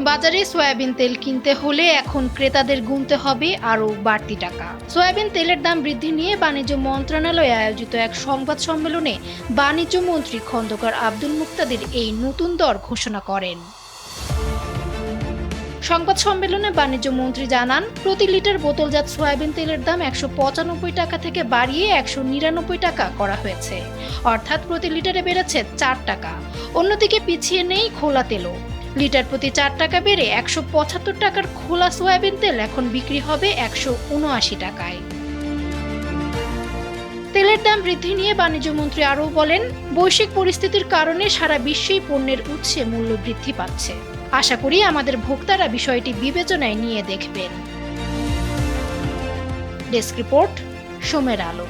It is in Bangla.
বাজারে সয়াবিন তেল কিনতে হলে এখন ক্রেতাদের গুনতে হবে আরও বাড়তি টাকা। সয়াবিন তেলের দাম বৃদ্ধি নিয়ে বাণিজ্য মন্ত্রণালয়ে আয়োজিত এক সংবাদ সম্মেলনে বাণিজ্য মন্ত্রী খন্দকার আব্দুল মুক্তাদির এই নতুন দর ঘোষণা করেন। সংবাদ সম্মেলনে বাণিজ্য মন্ত্রী জানান, প্রতি লিটার বোতলজাত সয়াবিন তেলের দাম ১৯৫ টাকা থেকে বাড়িয়ে ১৯৯ টাকা করা হয়েছে, অর্থাৎ প্রতি লিটারে বেড়েছে ৪ টাকা। অন্যদিকে পিছিয়ে নেই খোলা তেলও। লিটার প্রতি ৪ টাকা বেড়ে ১৭৫ টাকার খোলা সয়াবিন তেল এখন বিক্রি হবে ১৭৯ টাকায়। তেলের দাম বৃদ্ধি নিয়ে বাণিজ্য মন্ত্রী আরও বলেন, বৈশ্বিক পরিস্থিতির কারণে সারা বিশ্বেই পণ্যের উৎসে মূল্য বৃদ্ধি পাচ্ছে। আশা করি আমাদের ভোক্তারা বিষয়টি বিবেচনায় নিয়ে দেখবেন। ডেস্ক রিপোর্ট, সোমের আলো।